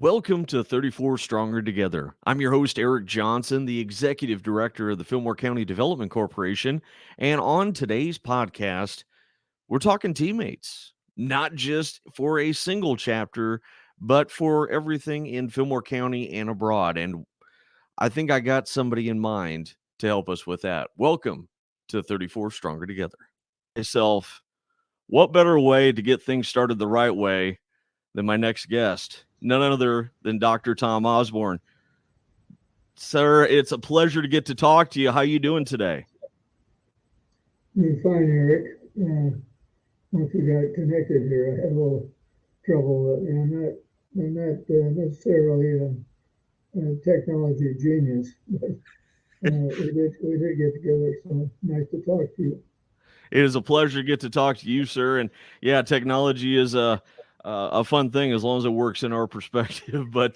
Welcome to 34 Stronger Together. I'm your host, Eric Johnson, the Executive Director of the Fillmore County Development Corporation. And on today's podcast, we're talking teammates, not just for a single chapter, but for everything in Fillmore County and abroad. And I think I got somebody in mind to help us with that. Welcome to 34 Stronger Together. Myself, what better way to get things started the right way than my next guest, none other than Dr. Tom Osborne. Sir, it's a pleasure to get to talk to you. How you doing today? I'm fine, Eric. Once we got connected here, I had a little trouble. I'm not necessarily a technology genius, but we did get together. So nice to talk to you. It is a pleasure to get to talk to you, sir. And yeah, technology is a fun thing as long as it works in our perspective. But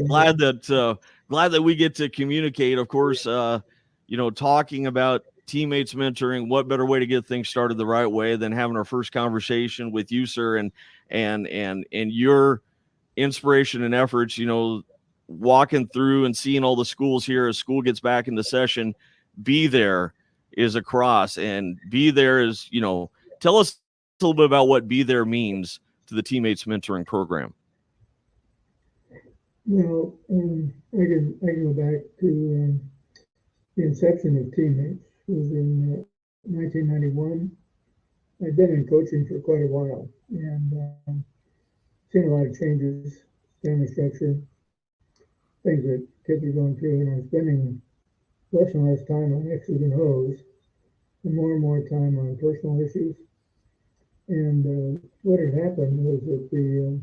glad that glad that we get to communicate. Of course, talking about teammates mentoring. What better way to get things started the right way than having our first conversation with you, sir, and your inspiration and efforts. Walking through and seeing all the schools here as school gets back into session. Be there is a cross, and be there is, tell us a little bit about what be there means to the teammates mentoring program. Well, I can go back to the inception of Teammates. It was in 1991. I'd been in coaching for quite a while and seen a lot of changes, family structure, things that kids are going through, and I'm spending less and less time on X's and O's and more time on personal issues. And what had happened was that the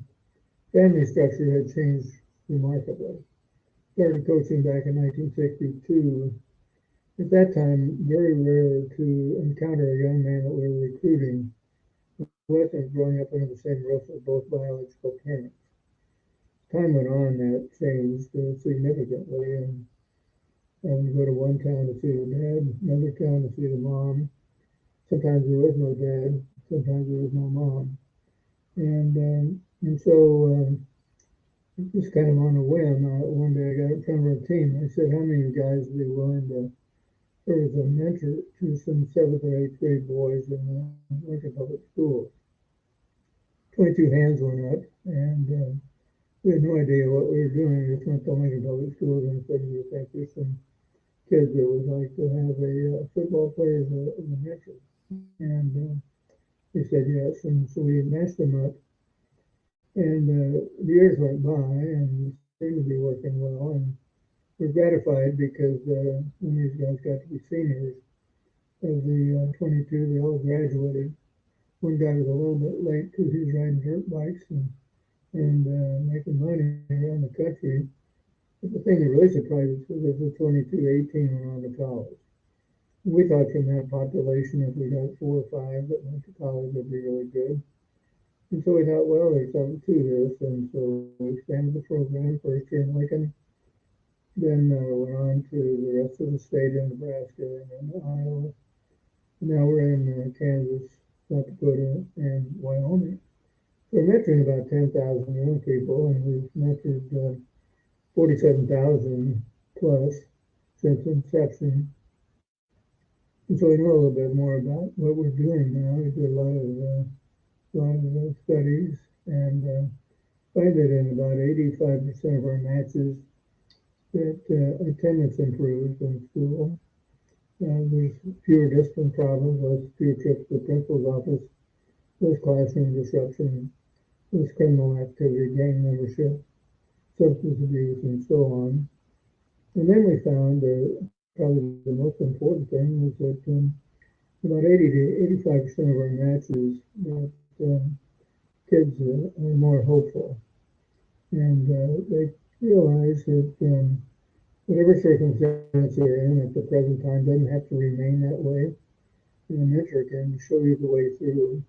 family structure had changed remarkably. Started coaching back in 1962. At that time, very rare to encounter a young man that we were recruiting who wasn't growing up under the same roof as both biological parents. Time went on, that changed significantly, and I would go to one town to see the dad, another town to see the mom. Sometimes there was no dad, sometimes there was no mom, and so just kind of on a whim, one day I got in front of a team. I said, "How many of you guys would be willing to serve as a mentor to some seventh or eighth grade boys in the Lincoln Public Schools?" 22 hands went up, and we had no idea what we were doing. We just went to Lincoln Public Schools and said, "Do you think there's some kids that would like to have a football player as a mentor?" And they said yes, and so we matched them up. And the years went by, and it seemed to be working well. And we're gratified because when these guys got to be seniors, of the 22, they all graduated. One guy was a little bit late because he was riding dirt bikes and making money around the country. But the thing that really surprised us was that the 22, 18 went on to college. We thought from that population, if we got 4 or 5 that went to college, that'd be really good. And so we thought, well, there's something to this, and so we expanded the program first year in Lincoln, then went on to the rest of the state in Nebraska and in Iowa. And now we're in Kansas, South Dakota, and Wyoming. So we're mentoring about 10,000 young people, and we've mentored 47,000 plus since inception. And so we know a little bit more about what we're doing now. We did a lot of studies and find that in about 85% of our matches that attendance improves in school. There's fewer discipline problems, fewer trips to the principal's office, less classroom disruption, less criminal activity, gang membership, substance abuse, and so on. And then we found probably the most important thing was that about 80 to 85% of our matches that kids are more hopeful. And they realize that whatever circumstance they're in at the present time doesn't have to remain that way. And a mentor can show you the way through.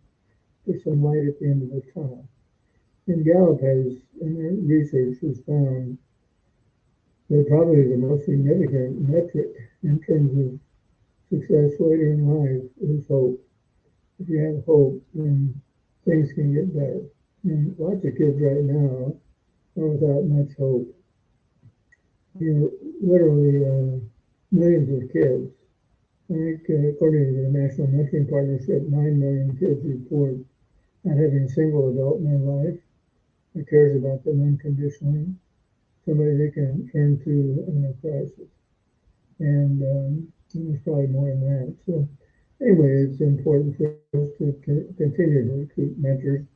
There's some light at the end of the tunnel. And Gallup has, in their research, has found that probably the most significant metric in terms of success later in life is hope. If you have hope, then things can get better. And lots of kids right now or without much hope. Literally millions of kids. I think, according to the National Mentoring Partnership, 9 million kids report not having a single adult in their life that cares about them unconditionally, somebody they can turn to in a crisis. And there's probably more than that. So, anyway, it's important for us to continue to recruit mentors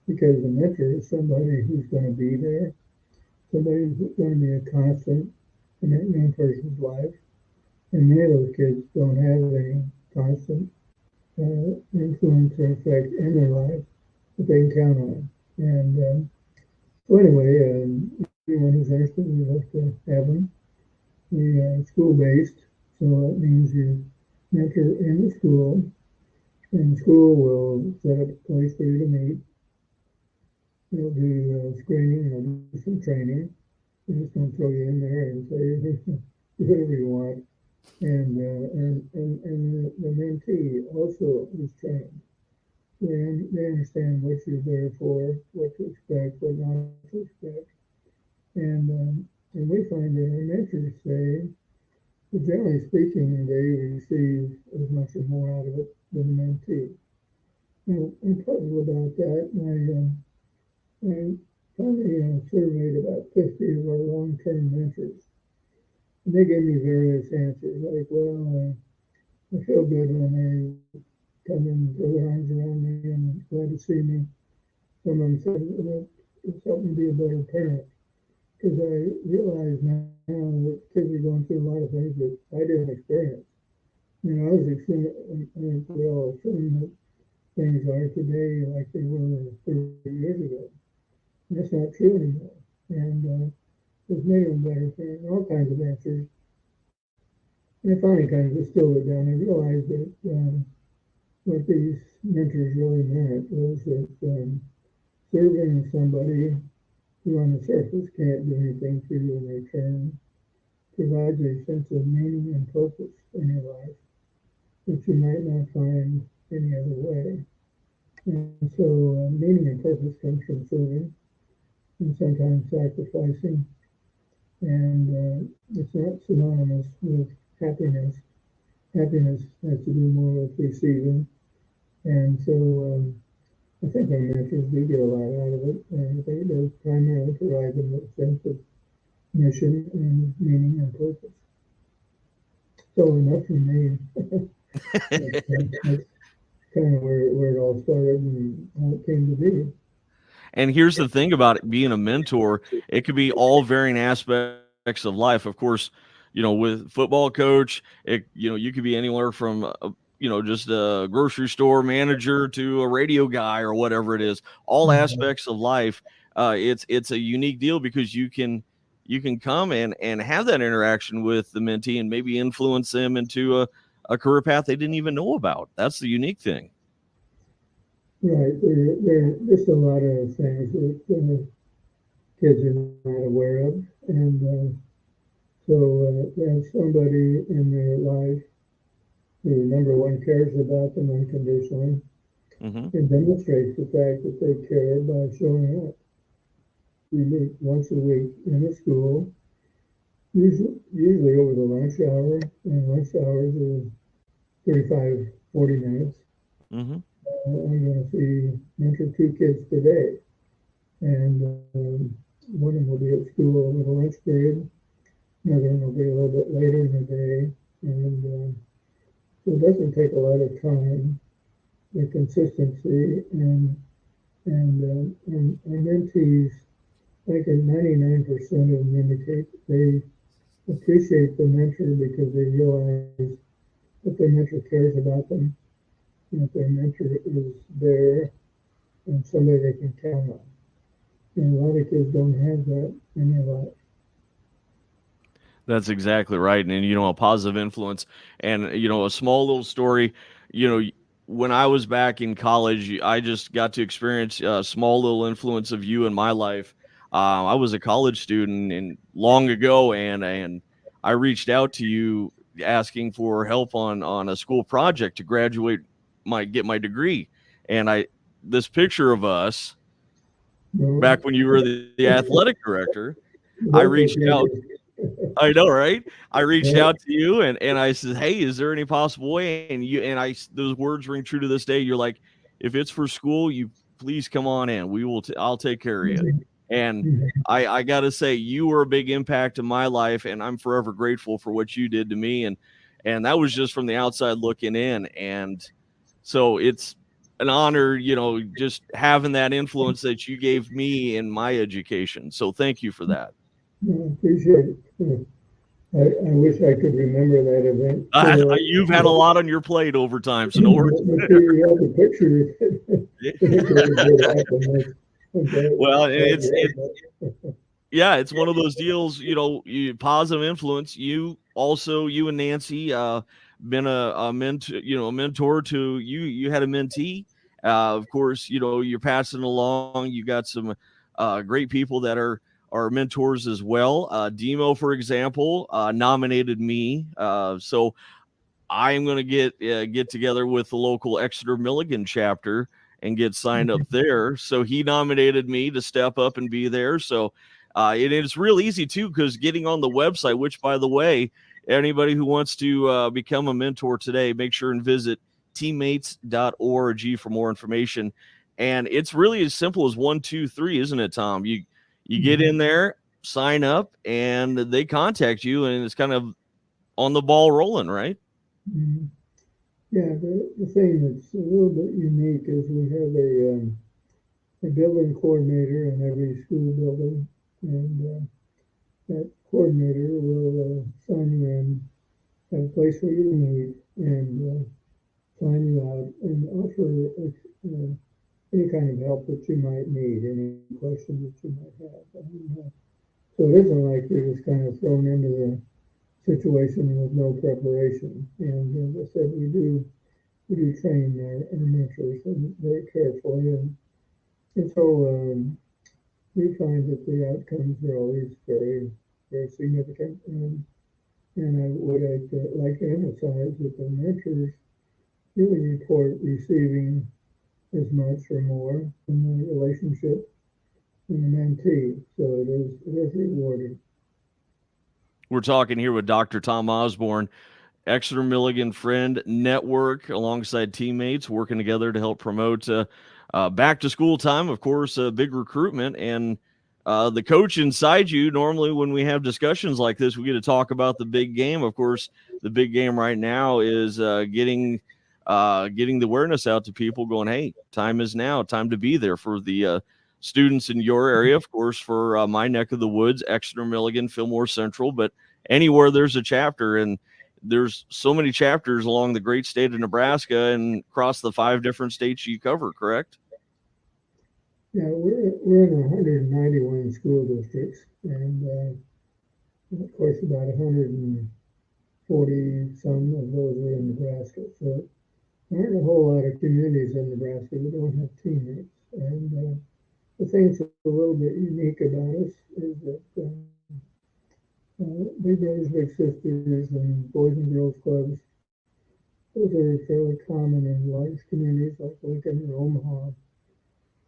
because the mentor is somebody who's going to be there, somebody who's going to be a constant in that young person's life. And many of those kids don't have any constant influence or effect in their life that they can count on. And so anyway, anyone who's interested, we love to have them. We are school-based, so that means you mentor in the school, and the school will set up a place for you to meet. They'll do screening, they'll do some training. They just don't throw you in there and say, do whatever you want. And the mentee also is trained. They understand what you're there for, what to expect, what not to expect. And we find that our mentors say, but generally speaking, they receive as much or more out of it than the mentee. Now, I'm puzzled about that. I finally surveyed about 50 of our long-term mentors, and they gave me various answers, like, well, I feel good when they come and throw their arms around me and glad to see me. Some of them said, well, it's helped me be a better parent because I realize now that kids are going through a lot of things that I didn't experience. I was I think we all assume that things are today like they were 30 years ago. And that's not true anymore. And it's made them better parents, all kinds of answers. And I finally kind of distilled it down. I realized that what these mentors really meant was that serving somebody who on the surface can't do anything for you in return provides a sense of meaning and purpose in your life that you might not find any other way. And so meaning and purpose comes from serving and sometimes sacrificing. And it's not synonymous with happiness. Happiness has to do more with receiving. And so I think our mentors do get a lot out of it. And they do primarily provide them with a sense of mission and meaning and purpose. So enough from me. That's kind of where it all started and how it came to be. And here's the thing about it being a mentor, it could be all varying aspects of life. Of course, with football coach, you could be anywhere from just a grocery store manager to a radio guy or whatever it is. All aspects of life, it's a unique deal because you can come and have that interaction with the mentee and maybe influence them into a career path they didn't even know about. That's the unique thing. Right. There are just a lot of things that kids are not aware of. And so to have somebody in their life who, number one, cares about them unconditionally Hmm. and demonstrates the fact that they care by showing up. We meet once a week in a school, usually over the lunch hour, and lunch hours are 35, 40 minutes. Hmm. I'm going to see mentor two kids today. And one of them will be at school over the lunch period, another one will be a little bit later in the day. And so it doesn't take a lot of time, the consistency, and mentees, like 99% of them indicate they appreciate the mentor because they realize that their mentor cares about them and that their mentor is there and somebody they can count on. And a lot of kids don't have that in their life. That's exactly right. And, a positive influence. And, a small little story, you know, when I was back in college, I just got to experience a small little influence of you in my life. I was a college student and long ago, and I reached out to you asking for help on a school project to get my degree. And this picture of us No, back when you were the athletic director. I both reached those out. years. I know, right? I reached Yeah. out to you and I said, "Hey, is there any possible way?" Those words ring true to this day. You're like, "If it's for school, you please come on in. I'll take care of you." Mhm. And Mhm. I got to say, you were a big impact in my life, and I'm forever grateful for what you did to me. And that was just from the outside looking in. And so it's an honor, just having that influence that you gave me in my education. So thank you for that. I appreciate it. I wish I could remember that event so. You've had a lot on your plate over time, so no worries. But you have the picture if it ever did happen. Well, Glad you had that. yeah, it's one of those deals, positive influence. You and Nancy, been a mentor, a mentor to you. You had a mentee. Of course, you're passing along. You got some great people that are mentors as well. Demo, for example, nominated me. So I am going to get together with the local Exeter Milligan chapter and get signed up there. So he nominated me to step up and be there. So it's real easy too, because getting on the website, which by the way, anybody who wants to become a mentor today, make sure and visit teammates.org for more information. And it's really as simple as 1, 2, 3, isn't it, Tom? You get Mhm. in there, sign up, and they contact you, and it's kind of on the ball rolling, right? Mhm. Yeah, the thing that's a little bit unique is we have a building coordinator in every school building, and that coordinator will sign you in, have a place where you meet, and sign you out and offer any kind of help that you might need, any questions that you might have. So it isn't like you're just kind of thrown into the situation with no preparation. And as I said, we do train our mentors and very carefully, and so we find that the outcomes are always very very significant. And I would like to emphasize that the mentors really report receiving as much or more in the relationship in the mentee. So it is rewarding. We're talking here with Dr. Tom Osborne, Exeter Milligan Friend Network, alongside teammates working together to help promote back to school time. Of course, big recruitment and the coach inside you. Normally, when we have discussions like this, we get to talk about the big game. Of course, the big game right now is getting the awareness out to people. Going, hey, time is now. Time to be there for the students in your area. Of course, for my neck of the woods, Exeter Milligan, Fillmore Central, but anywhere there's a chapter. And there's so many chapters along the great state of Nebraska and across the 5 different states you cover, correct? Yeah, we're in 191 school districts, and of course about 140 some of those are in Nebraska. So there aren't a whole lot of communities in Nebraska that don't have teammates. And the thing that's a little bit unique about us is that big brothers, big sisters, and boys and girls clubs, those are fairly common in large communities like Lincoln or Omaha.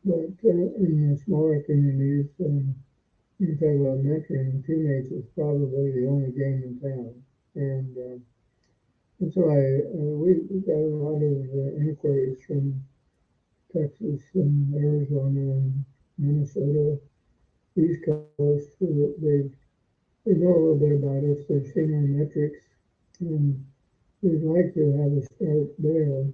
But in the smaller communities, you talk about mentoring, teammates is probably the only game in town. And so we got a lot of inquiries from Texas and Arizona and Minnesota, East Coast, so that they know a little bit about us. They've seen our metrics, and we'd like to have a start there.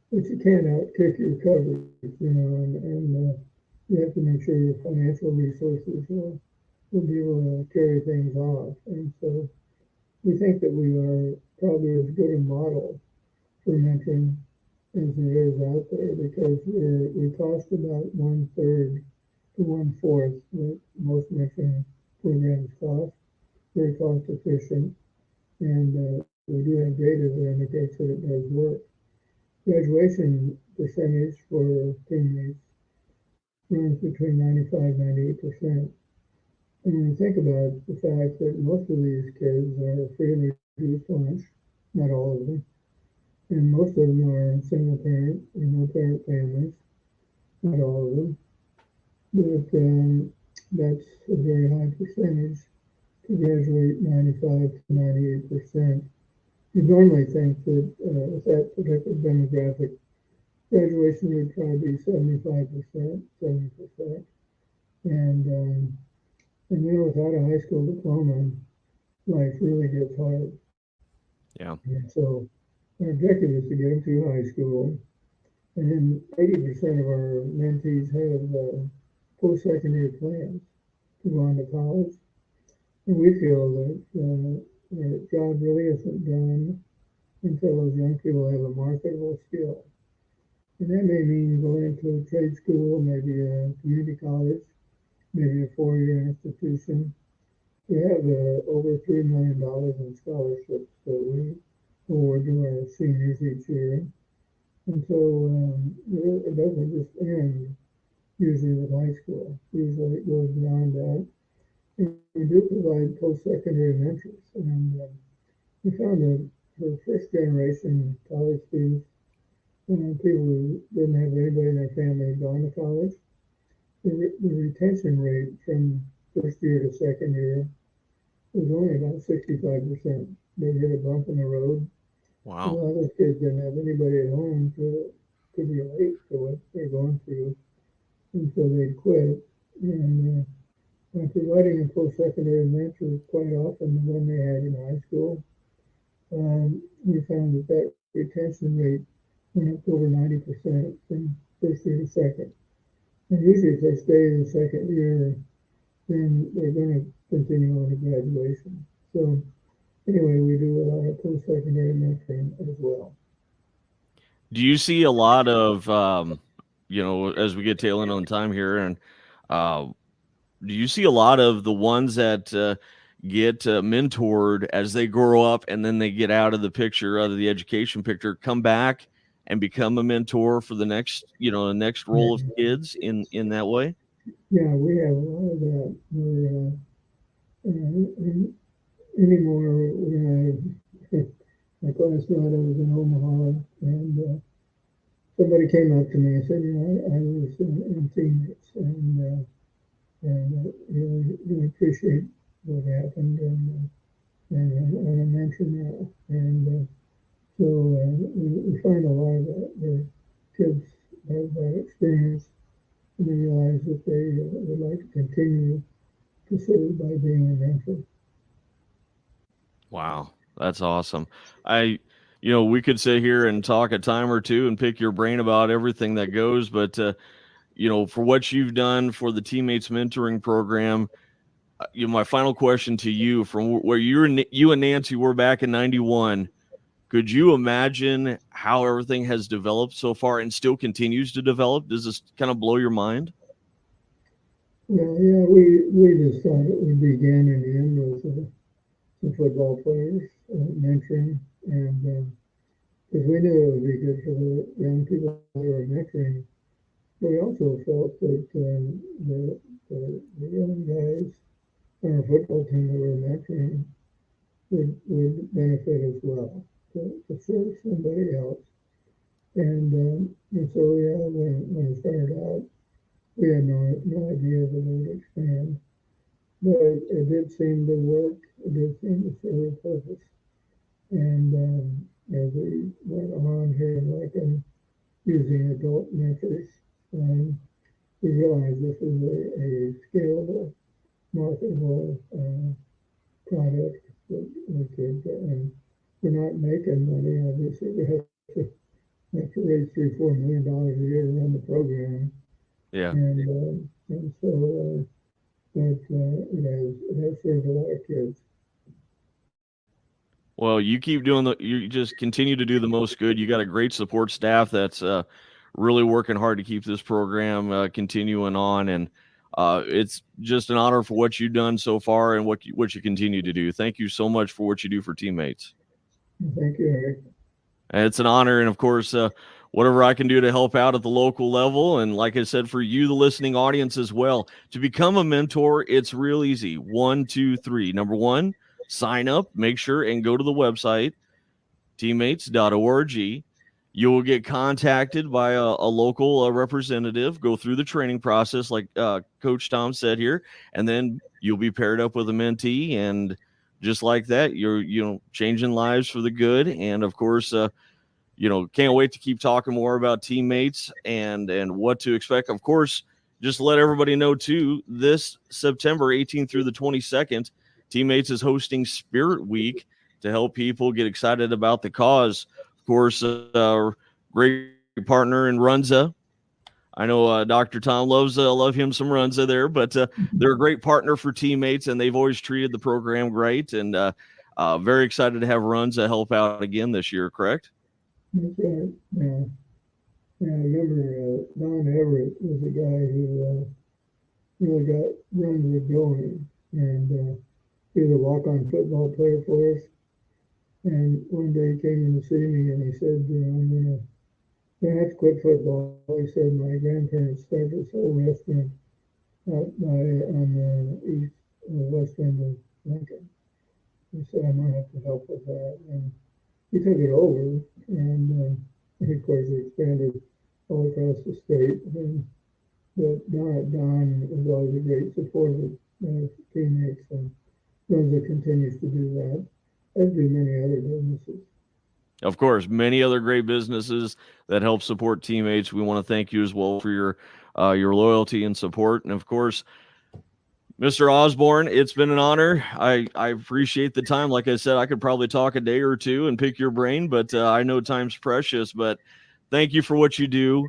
But you can't outkick your coverage, and you have to make sure your financial resources will be able to carry things off. And so we think that we are probably as good a model for mentoring as there is out there because we cost about 1/3 to 1/4 what most mentoring programs cost. Very cost efficient, and we do have data that indicates that it does work. Graduation percentage for teammates runs between 95 and 98%. And when you think about the fact that most of these kids are free and reduced lunch, not all of them, and most of them are single parent or no parent families, not all of them. but that's a very high percentage to graduate 95 to 98%. You'd normally think that with that particular demographic, graduation would probably be 75%, 70%. And without a high school diploma, life really gets hard. Yeah. And so our objective is to get them through high school. And then 80% of our mentees have post-secondary plans to go on to college. And we feel that our job really isn't done until those young people have a marketable skill. And that may mean going into a trade school, maybe a community college, maybe a four-year institution. We have over $3 million in scholarships that we award to our seniors each year. And so it doesn't just end usually with high school. Usually it goes beyond that. And we do provide post-secondary mentors. And we found that for first generation college students, people who didn't have anybody in their family gone to college, the retention rate from first year to second year was only about 65%. They hit a bump in the road. A Wow. lot of those kids didn't have anybody at home to relate to what they're going through, and so they'd quit. And by providing a post-secondary mentor quite often the one they had in high school, we found that that retention rate went up to over 90% from first year to second. And usually if they stay in the second year, then they're going to continue on to graduation. So anyway, we do a lot of post-secondary mentoring as well. Do you see a lot of, as we get tail end on time here, and uh, do you see a lot of the ones that get mentored as they grow up and then they get out of the picture, out of the education picture, come back and become a mentor for the next Yeah, roll of kids in that way? yeah, we have a lot of that. And anymore, like last night I was in Omaha, and somebody came up to me and said, I was in TeamMates, and really appreciate what happened, and I'm a mentor now. And we find a lot of that. The kids have that experience, and they realize that they would like to continue to serve by being a mentor. Wow, that's awesome. I, we could sit here and talk a time or two and pick your brain about everything that goes, but for what you've done for the Teammates Mentoring Program, my final question to you, from where you and Nancy were back in '91, could you imagine how everything has developed so far and still continues to develop? Does this kind of blow your mind? Well, yeah, we just thought it would begin and end with some football players mentoring, and because we knew it would be good for the young people that were mentoring. But we also felt that the young guys on our football team that were mentoring would benefit as well to serve somebody else. And so yeah, when it started out, we had no idea that it would expand, but it did seem to work. It did seem to serve a purpose. And as we went on here in Lincoln using adult mentors, um, we realized this is a scalable, marketable product that we could, and we're not making money. Obviously, we have to raise $3-4 million a year to run the program, Yeah. and so but it has served a lot of kids. Well, you just continue to do the most good. You got a great support staff that's really working hard to keep this program continuing on, and it's just an honor for what you've done so far and what you continue to do. Thank you so much for what you do for Teammates. Thank you, Eric. And it's an honor, and of course, whatever I can do to help out at the local level, and like I said, for you, the listening audience as well, to become a mentor, it's real easy. One, two, three. Number one, sign up, make sure and go to the website teammates.org. You will get contacted by a local representative, go through the training process, like Coach Tom said here, and then you'll be paired up with a mentee, and just like that, you're changing lives for the good. And of course, can't wait to keep talking more about teammates and what to expect. Of course, just let everybody know too, this September 18th through the 22nd, Teammates is hosting Spirit Week to help people get excited about the cause. Of course, great partner in Runza. I know Dr. Tom love him some Runza there, but they're a great partner for Teammates, and they've always treated the program great. And very excited to have Runza help out again this year. Correct? That's right. Yeah. Yeah, I remember Don Everett was a guy who really got runs it going, and he was a walk-on football player for us. And one day he came in to see me, and he said, gonna have to quit football." He said, "My grandparents started this whole restaurant out on the west end of Lincoln." He said, "I'm gonna have to help with that," and he took it over, and of course he expanded all across the state. And but Don was always a great supporter of teammates, and Rosa continues to do that, as do many other businesses. Of course, many other great businesses that help support teammates. We want to thank you as well for your loyalty and support. And of course, Mr. Osborne, it's been an honor. I appreciate the time. Like I said, I could probably talk a day or two and pick your brain, but I know time's precious. But thank you for what you do.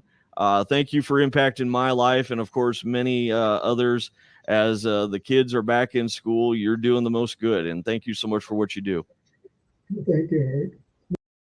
Thank you for impacting my life, and of course, many others. As the kids are back in school, you're doing the most good. And thank you so much for what you do. Thank you, Eric.